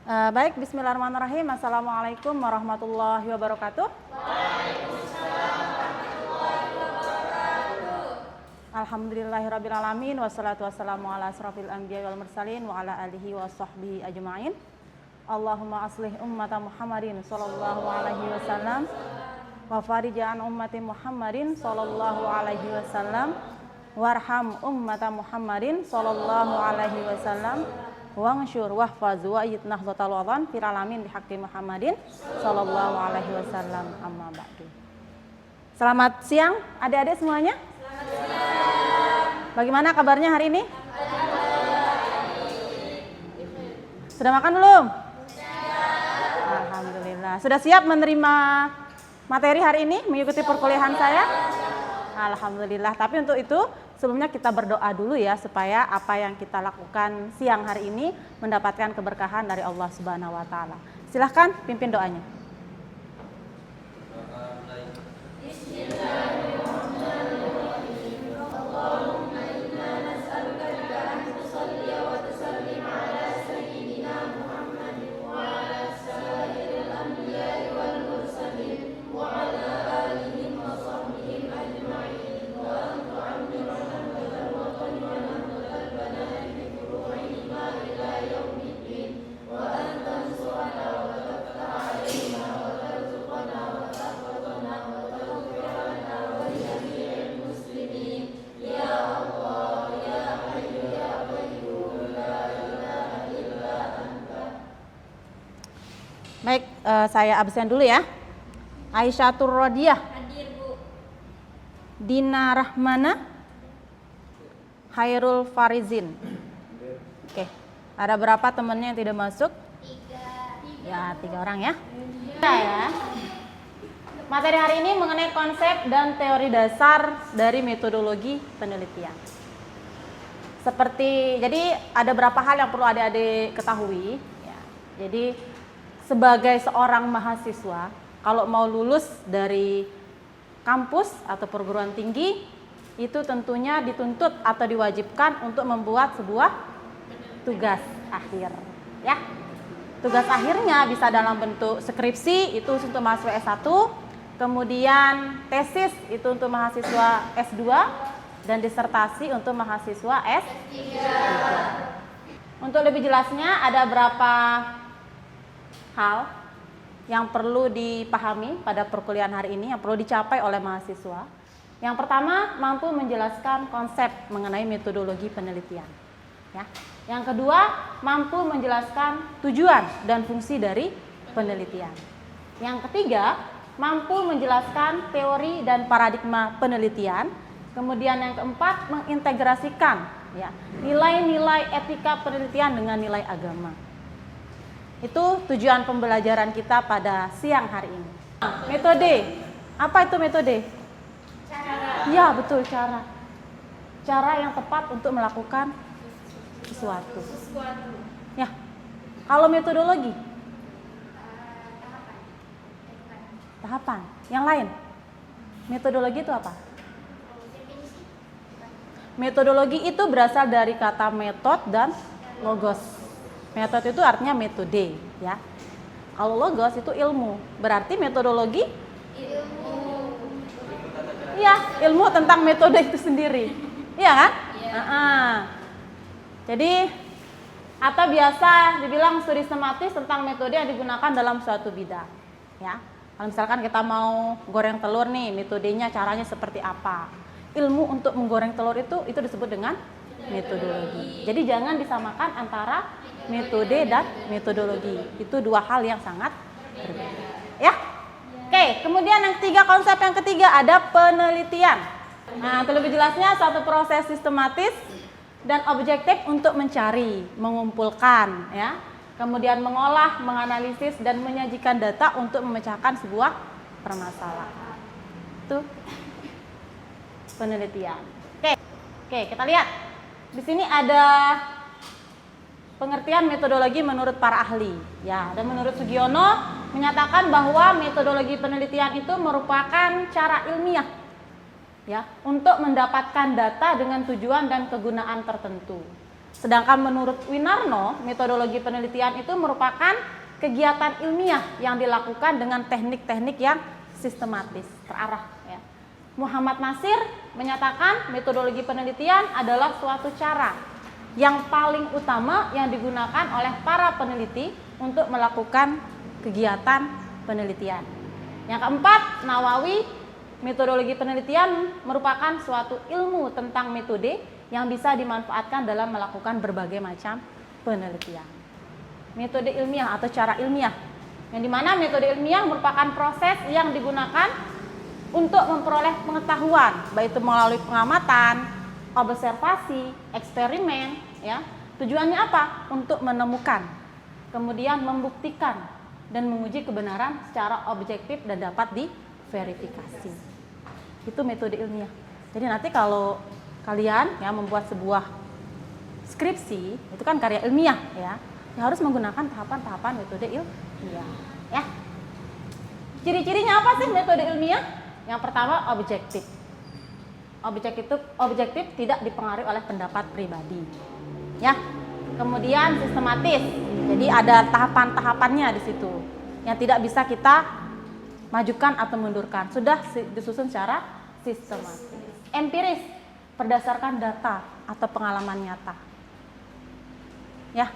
Baik, bismillahirrahmanirrahim. Assalamualaikum warahmatullahi wabarakatuh. Alhamdulillahirrabbilalamin. Wassalatu wassalamu ala asrafil anbiya wal mursalin wa ala alihi wa sahbihi ajma'in. Allahumma aslih ummata Muhammadin sallallahu alaihi wasallam wa farija'an ummati Muhammadin sallallahu alaihi wasallam warham ummata Muhammadin sallallahu alaihi wasallam wangsyur wahfaz wa ayyidnah dhatal wadhan fil alamin bihaqqi Muhammadin sallallahu alaihi wasallam amma ba'du. Selamat siang adik-adik semuanya. Selamat siang. Bagaimana kabarnya hari ini? Sudah makan belum? Sudah. Alhamdulillah. Sudah siap menerima materi hari ini, mengikuti perkuliahan saya? Alhamdulillah. Tapi untuk itu sebelumnya kita berdoa dulu ya, supaya apa yang kita lakukan siang hari ini mendapatkan keberkahan dari Allah Subhanahu wa taala. Silahkan pimpin doanya. Baik, saya absen dulu ya. Aisyatur Rodiyah. Hadir, Bu. Dina Rahmana. Hairul Farizin. Oke, ada berapa temennya yang tidak masuk? 3. Ya, 3 orang ya. Ya. Materi hari ini mengenai konsep dan teori dasar dari metodologi penelitian. Jadi ada beberapa hal yang perlu adik-adik ketahui. Ya. Jadi sebagai seorang mahasiswa, kalau mau lulus dari kampus atau perguruan tinggi, itu tentunya dituntut atau diwajibkan untuk membuat sebuah tugas akhir. Ya, tugas akhirnya bisa dalam bentuk skripsi, itu untuk mahasiswa S1, kemudian tesis itu untuk mahasiswa S2, dan disertasi untuk mahasiswa S3. Untuk lebih jelasnya, ada berapa hal yang perlu dipahami pada perkuliahan hari ini, yang perlu dicapai oleh mahasiswa. Yang pertama, mampu menjelaskan konsep mengenai metodologi penelitian. Ya. Yang kedua, mampu menjelaskan tujuan dan fungsi dari penelitian. Yang ketiga, mampu menjelaskan teori dan paradigma penelitian. Kemudian yang keempat, mengintegrasikan ya, nilai-nilai etika penelitian dengan nilai agama. Itu tujuan pembelajaran kita pada siang hari ini. Metode. Apa itu metode? Cara. Ya, betul, cara. Cara yang tepat untuk melakukan sesuatu. Ya. Kalau metodologi? Tahapan. Yang lain? Metodologi itu apa? Metodologi itu berasal dari kata metode dan logos. Metode itu artinya metode, ya. Kalau logos itu ilmu, berarti metodologi Ilmu. iya, ilmu tentang metode itu sendiri. Iya kan? Iya. Jadi atau biasa dibilang studi sistematis tentang metode yang digunakan dalam suatu bidang, ya. Kalau misalkan kita mau goreng telur nih, metodenya caranya seperti apa? Ilmu untuk menggoreng telur itu disebut dengan metodologi. Jadi jangan disamakan antara metode dan metodologi. Itu dua hal yang sangat berbeda. Ya? Oke, kemudian yang konsep yang ketiga ada penelitian. Nah, untuk lebih jelasnya suatu proses sistematis dan objektif untuk mencari, mengumpulkan, ya. Kemudian mengolah, menganalisis dan menyajikan data untuk memecahkan sebuah permasalahan. Itu penelitian. Oke, kita lihat. Di sini ada pengertian metodologi menurut para ahli. Ya, dan menurut Sugiono menyatakan bahwa metodologi penelitian itu merupakan cara ilmiah ya untuk mendapatkan data dengan tujuan dan kegunaan tertentu. Sedangkan menurut Winarno, metodologi penelitian itu merupakan kegiatan ilmiah yang dilakukan dengan teknik-teknik yang sistematis, terarah. Ya. Muhammad Nasir menyatakan metodologi penelitian adalah suatu cara yang paling utama yang digunakan oleh para peneliti untuk melakukan kegiatan penelitian. Yang keempat, Nawawi, metodologi penelitian merupakan suatu ilmu tentang metode yang bisa dimanfaatkan dalam melakukan berbagai macam penelitian. Metode ilmiah atau cara ilmiah, yang dimana metode ilmiah merupakan proses yang digunakan untuk memperoleh pengetahuan, baik itu melalui pengamatan, observasi, eksperimen, ya. Tujuannya apa? Untuk menemukan, kemudian membuktikan dan menguji kebenaran secara objektif dan dapat diverifikasi. Itu metode ilmiah. Jadi nanti kalau kalian ya membuat sebuah skripsi, itu kan karya ilmiah ya harus menggunakan tahapan-tahapan metode ilmiah ya. Ciri-cirinya apa sih metode ilmiah? Yang pertama, objektif. Objektif tidak dipengaruhi oleh pendapat pribadi. Ya. Kemudian sistematis. Jadi ada tahapan-tahapannya di situ yang tidak bisa kita majukan atau mundurkan. Sudah disusun secara sistematis. Empiris, berdasarkan data atau pengalaman nyata. Ya.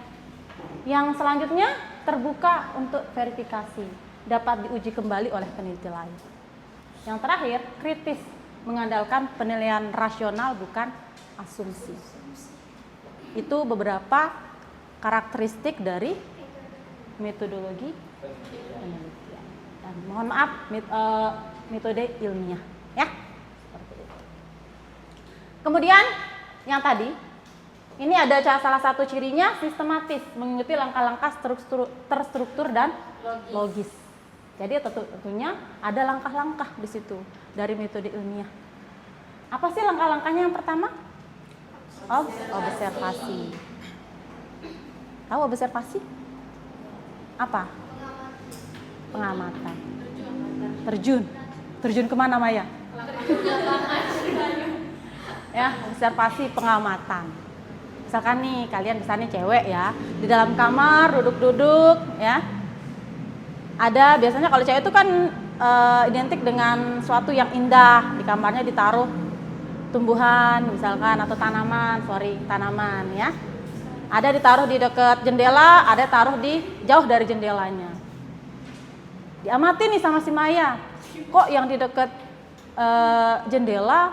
Yang selanjutnya terbuka untuk verifikasi, dapat diuji kembali oleh peneliti lain. Yang terakhir, kritis, mengandalkan penilaian rasional bukan asumsi. Itu beberapa karakteristik dari metodologi penelitian. Dan mohon maaf, metode ilmiah, ya. Seperti itu. Kemudian yang tadi, ini ada salah satu cirinya sistematis, mengikuti langkah-langkah terstruktur dan logis. Jadi tentunya ada langkah-langkah di situ dari metode ilmiah. Apa sih langkah-langkahnya yang pertama? Observasi. Tahu observasi? Apa? Pengamatan. Terjun kemana, Maya? Ya, observasi, pengamatan. Misalkan nih kalian misalnya cewek ya, di dalam kamar duduk-duduk ya. Ada biasanya kalau cewek itu kan identik dengan suatu yang indah, di kamarnya ditaruh tumbuhan misalkan atau tanaman ya. Ada ditaruh di dekat jendela, ada taruh di jauh dari jendelanya. Diamati nih sama si Maya, kok yang di dekat jendela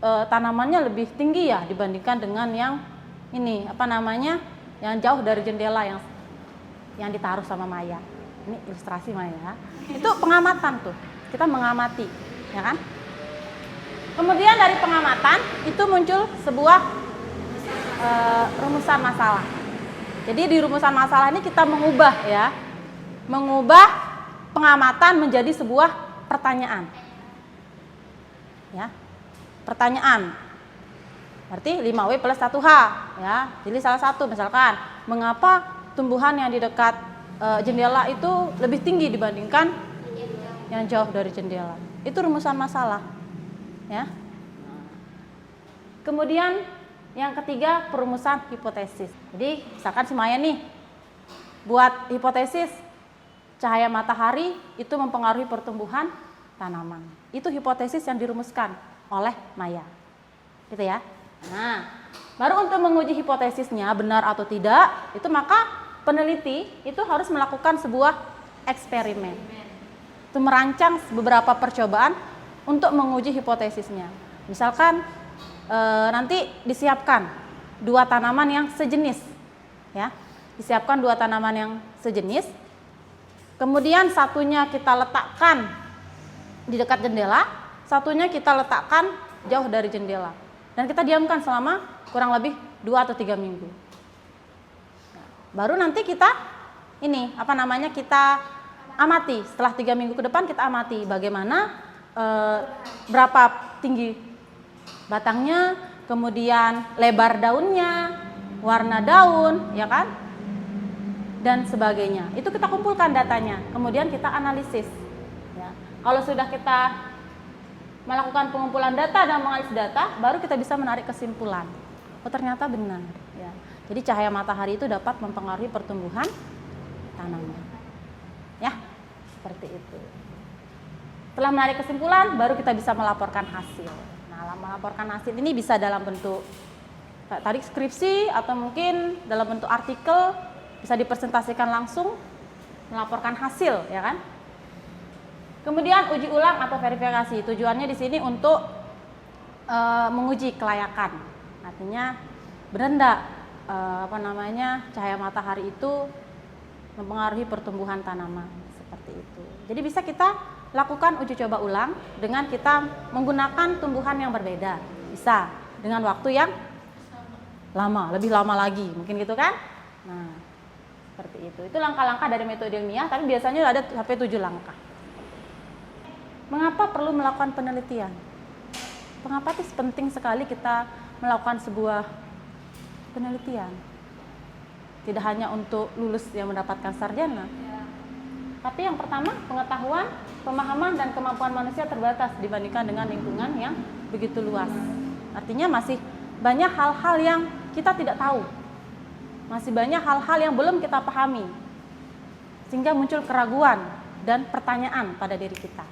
tanamannya lebih tinggi ya dibandingkan dengan yang ini yang jauh dari jendela yang ditaruh sama Maya. Ini ilustrasi Maya. Itu pengamatan tuh. Kita mengamati, ya kan? Kemudian dari pengamatan itu muncul sebuah rumusan masalah. Jadi di rumusan masalah ini kita mengubah pengamatan menjadi sebuah pertanyaan. Ya. Pertanyaan. Berarti 5W plus 1H ya. Jadi salah satu misalkan, mengapa tumbuhan yang di dekat jendela itu lebih tinggi dibandingkan yang jauh dari jendela? Itu rumusan masalah. Ya. Kemudian yang ketiga, perumusan hipotesis. Jadi misalkan si Maya nih buat hipotesis cahaya matahari itu mempengaruhi pertumbuhan tanaman. Itu hipotesis yang dirumuskan oleh Maya. Gitu ya. Nah, baru untuk menguji hipotesisnya benar atau tidak, itu maka peneliti itu harus melakukan sebuah eksperimen. Itu merancang beberapa percobaan untuk menguji hipotesisnya. Misalkan nanti disiapkan 2 tanaman yang sejenis, ya, disiapkan 2 tanaman yang sejenis. Kemudian satunya kita letakkan di dekat jendela, satunya kita letakkan jauh dari jendela. Dan kita diamkan selama kurang lebih 2 atau 3 minggu. Baru nanti kita kita amati. Setelah 3 minggu ke depan kita amati bagaimana berapa tinggi batangnya, kemudian lebar daunnya, warna daun, ya kan? Dan sebagainya. Itu kita kumpulkan datanya, kemudian kita analisis. Ya. Kalau sudah kita melakukan pengumpulan data dan menganalisis data, baru kita bisa menarik kesimpulan. Oh ternyata benar. Ya. Jadi cahaya matahari itu dapat mempengaruhi pertumbuhan tanaman. Ya, seperti itu. Setelah menarik kesimpulan, baru kita bisa melaporkan hasil. Nah, melaporkan hasil ini bisa dalam bentuk tadi skripsi atau mungkin dalam bentuk artikel, bisa dipresentasikan langsung, melaporkan hasil, ya kan? Kemudian uji ulang atau verifikasi. Tujuannya di sini untuk menguji kelayakan. Artinya benar enggak cahaya matahari itu mempengaruhi pertumbuhan tanaman seperti itu. Jadi bisa kita lakukan uji coba ulang dengan kita menggunakan tumbuhan yang berbeda. Bisa dengan waktu yang lama, lebih lama lagi, mungkin gitu kan? Nah, seperti itu. Itu langkah-langkah dari metode ilmiah, tapi biasanya ada sampai 7 langkah. Mengapa perlu melakukan penelitian? Mengapa itu penting sekali kita melakukan sebuah penelitian? Tidak hanya untuk lulus yang mendapatkan sarjana, tapi yang pertama, pengetahuan, pemahaman, dan kemampuan manusia terbatas dibandingkan dengan lingkungan yang begitu luas. Artinya masih banyak hal-hal yang kita tidak tahu. Masih banyak hal-hal yang belum kita pahami. Sehingga muncul keraguan dan pertanyaan pada diri kita.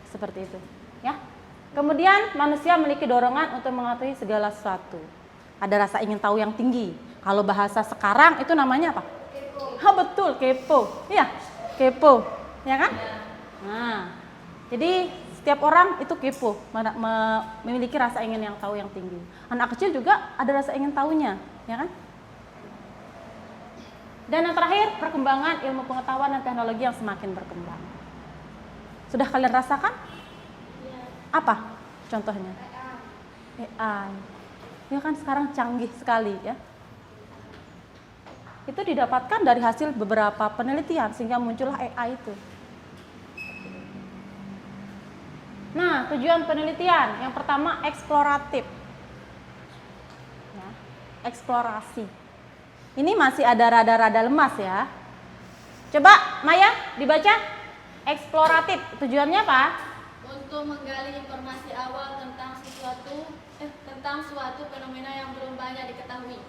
Seperti itu, ya. Kemudian manusia memiliki dorongan untuk mengetahui segala sesuatu. Ada rasa ingin tahu yang tinggi. Kalau bahasa sekarang itu namanya apa? Kepo. Betul, kepo. Iya, kepo, ya kan? Nah, jadi setiap orang itu kepo, memiliki rasa ingin yang tahu yang tinggi. Anak kecil juga ada rasa ingin tahunya, ya kan? Dan yang terakhir, perkembangan ilmu pengetahuan dan teknologi yang semakin berkembang. Sudah kalian rasakan? Apa contohnya? AI. Ya kan sekarang canggih sekali, ya. Itu didapatkan dari hasil beberapa penelitian sehingga muncullah AI itu. Nah, tujuan penelitian yang pertama eksploratif, ya, eksplorasi. Ini masih ada rada-rada lemas ya. Coba Maya dibaca. Eksploratif tujuannya apa? Untuk menggali informasi awal tentang suatu fenomena yang belum banyak diketahui.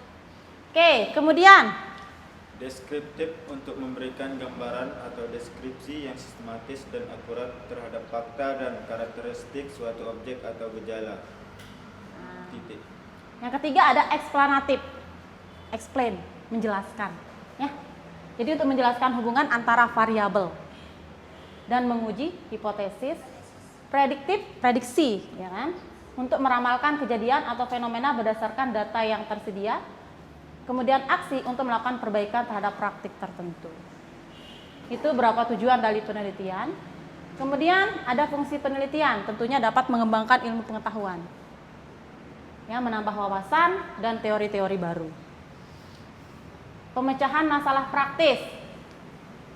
Oke, kemudian Deskriptif untuk memberikan gambaran atau deskripsi yang sistematis dan akurat terhadap fakta dan karakteristik suatu objek atau gejala. Titik. Yang ketiga ada eksplanatif. Explain, menjelaskan, ya. Jadi untuk menjelaskan hubungan antara variabel dan menguji hipotesis, prediktif, prediksi, ya kan? Untuk meramalkan kejadian atau fenomena berdasarkan data yang tersedia. Kemudian aksi untuk melakukan perbaikan terhadap praktik tertentu. Itu berapa tujuan dari penelitian. Kemudian ada fungsi penelitian, tentunya dapat mengembangkan ilmu pengetahuan, ya, menambah wawasan dan teori-teori baru. Pemecahan masalah praktis,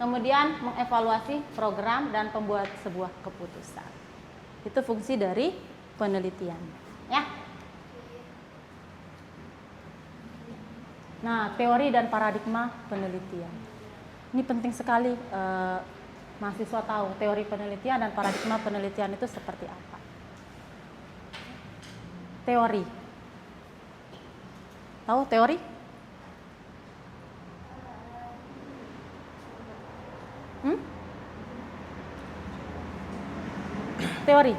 kemudian mengevaluasi program dan membuat sebuah keputusan. Itu fungsi dari penelitian, ya. Nah, teori dan paradigma penelitian. Ini penting sekali mahasiswa tahu teori penelitian dan paradigma penelitian itu seperti apa. Teori. Tahu teori? Teori.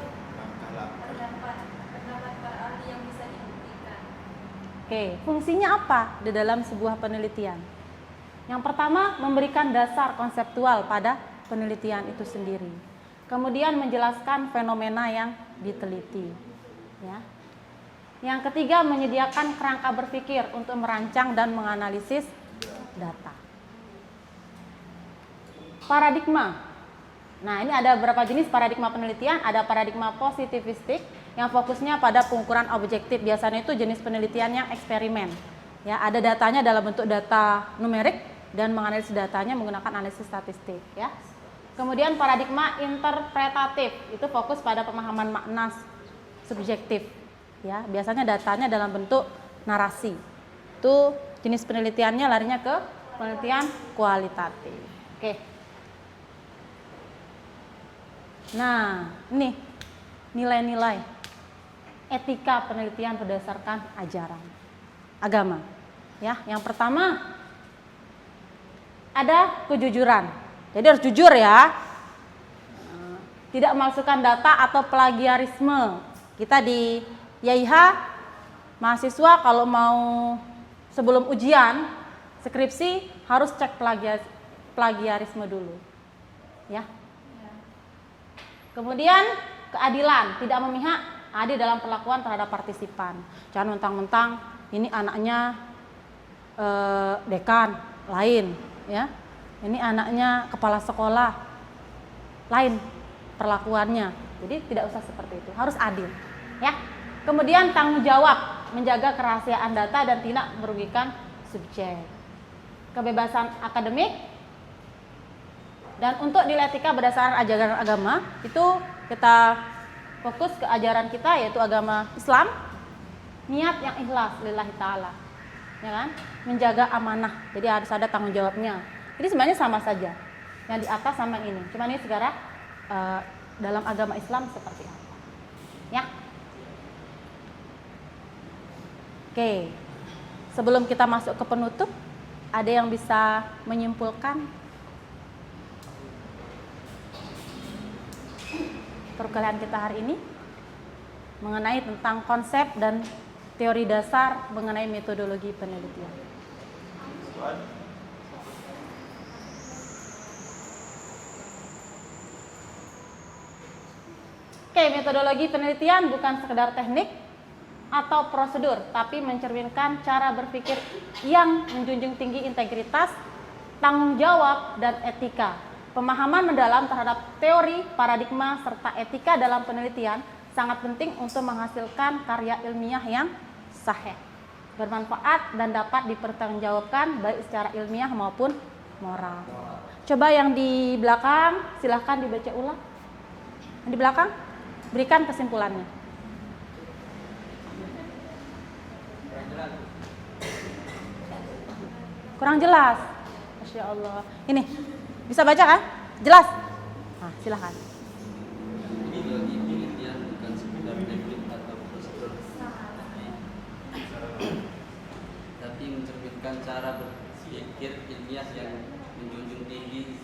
Pendapat para ahli yang bisa dibuktikan. Oke, fungsinya apa di dalam sebuah penelitian? Yang pertama, memberikan dasar konseptual pada penelitian itu sendiri. Kemudian menjelaskan fenomena yang diteliti, ya. Yang ketiga, menyediakan kerangka berpikir untuk merancang dan menganalisis data. Paradigma. Nah, ini ada beberapa jenis paradigma penelitian. Ada paradigma positivistik yang fokusnya pada pengukuran objektif. Biasanya itu jenis penelitian yang eksperimen. Ya, ada datanya dalam bentuk data numerik dan menganalisis datanya menggunakan analisis statistik, ya. Kemudian paradigma interpretatif, itu fokus pada pemahaman makna subjektif, ya. Biasanya datanya dalam bentuk narasi. Itu jenis penelitiannya larinya ke penelitian kualitatif. Oke. Nah, ini nilai-nilai etika penelitian berdasarkan ajaran agama. Ya, yang pertama ada kejujuran. Jadi harus jujur ya. Tidak memasukkan data atau plagiarisme. Kita di YIH mahasiswa kalau mau sebelum ujian skripsi harus cek plagiarisme dulu. Ya. Kemudian keadilan, tidak memihak, adil dalam perlakuan terhadap partisipan. Jangan mentang-mentang ini anaknya dekan lain, ya. Ini anaknya kepala sekolah lain perlakuannya. Jadi tidak usah seperti itu, harus adil, ya. Kemudian tanggung jawab, menjaga kerahasiaan data dan tidak merugikan subjek. Kebebasan akademik. Dan untuk nilai etika berdasarkan ajaran agama itu kita fokus ke ajaran kita yaitu agama Islam, niat yang ikhlas lillahi ta'ala, ya kan? Menjaga amanah, jadi harus ada tanggung jawabnya. Jadi sebenarnya sama saja yang di atas sama yang ini, cuma ini sekarang dalam agama Islam seperti apa, ya? Oke, sebelum kita masuk ke penutup, ada yang bisa menyimpulkan perkuliahan kita hari ini mengenai tentang konsep dan teori dasar mengenai metodologi penelitian. Oke, metodologi penelitian bukan sekedar teknik atau prosedur, tapi mencerminkan cara berpikir yang menjunjung tinggi integritas, tanggung jawab, dan etika. Pemahaman mendalam terhadap teori, paradigma, serta etika dalam penelitian sangat penting untuk menghasilkan karya ilmiah yang sahih, bermanfaat, dan dapat dipertanggungjawabkan baik secara ilmiah maupun moral. Coba yang di belakang, silahkan dibaca ulang. Yang di belakang, berikan kesimpulannya. Kurang jelas. Masya Allah. Ini, bisa baca kan? Jelas? Nah, silahkan. Metodologi penelitian bukan sekedar teknik atau prosedur, tapi mencerminkan cara berpikir ilmiah yang menjunjung tinggi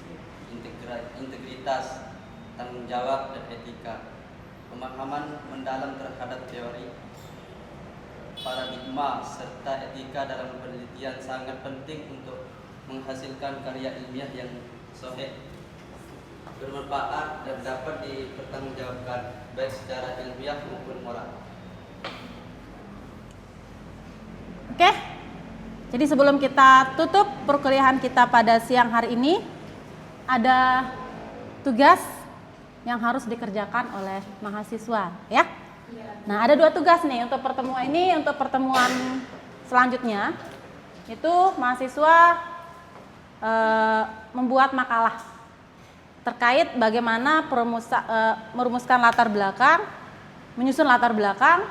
integritas, tanggung jawab, dan etika. Pemahaman mendalam terhadap teori, paradigma, serta etika dalam penelitian sangat penting untuk menghasilkan karya ilmiah yang sahih, bermanfaat, dan dapat dipertanggungjawabkan baik secara ilmiah maupun moral. Oke. Jadi sebelum kita tutup perkuliahan kita pada siang hari ini, ada tugas yang harus dikerjakan oleh mahasiswa, ya. Nah, ada 2 tugas nih untuk pertemuan ini. Untuk pertemuan selanjutnya itu mahasiswa membuat makalah terkait bagaimana merumuskan latar belakang, menyusun latar belakang,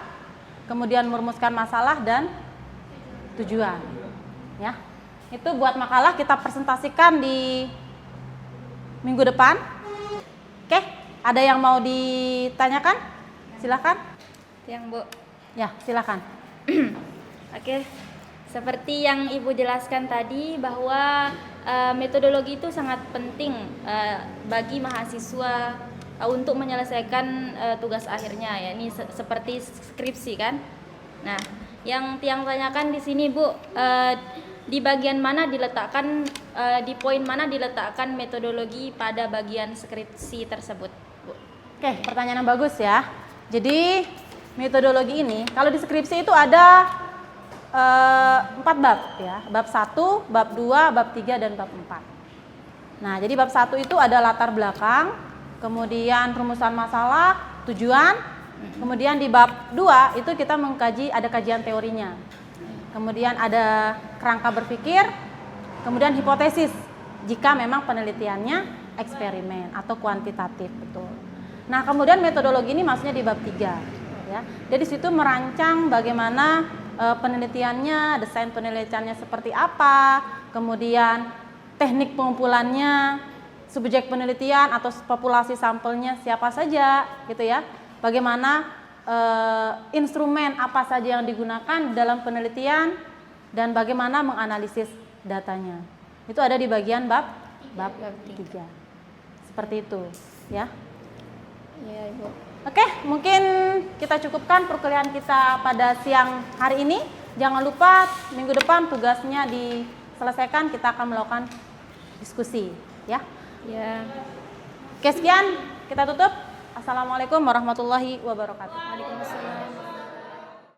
kemudian merumuskan masalah dan tujuan, ya. Itu buat makalah kita presentasikan di minggu depan. Oke, ada yang mau ditanyakan? Silakan. Yang Bu. Ya, silakan. Oke. Seperti yang Ibu jelaskan tadi bahwa metodologi itu sangat penting bagi mahasiswa untuk menyelesaikan tugas akhirnya, ya. Ini seperti skripsi kan. Nah, yang Tiang tanyakan di sini Bu, di bagian mana diletakkan, di poin mana diletakkan metodologi pada bagian skripsi tersebut, Bu? Oke, pertanyaan yang bagus ya. Jadi metodologi ini kalau di skripsi itu ada 4 bab ya. Bab 1, bab 2, bab 3, dan bab 4. Nah, jadi bab 1 itu ada latar belakang, kemudian rumusan masalah, tujuan. Kemudian di bab 2 itu kita mengkaji, ada kajian teorinya. Kemudian ada kerangka berpikir, kemudian hipotesis jika memang penelitiannya eksperimen atau kuantitatif, betul. Nah, kemudian metodologi ini maksudnya di bab 3 ya. Jadi situ merancang bagaimana penelitiannya, desain penelitiannya seperti apa, kemudian teknik pengumpulannya, subjek penelitian atau populasi sampelnya siapa saja gitu ya. Bagaimana instrumen apa saja yang digunakan dalam penelitian, dan bagaimana menganalisis datanya. Itu ada di bagian bab 3. Seperti itu, ya. Ya, Ibu. Oke, mungkin kita cukupkan perkuliahan kita pada siang hari ini. Jangan lupa minggu depan tugasnya diselesaikan, kita akan melakukan diskusi, ya. Ya. Oke, sekian, kita tutup. Assalamualaikum warahmatullahi wabarakatuh. Waalaikumsalam.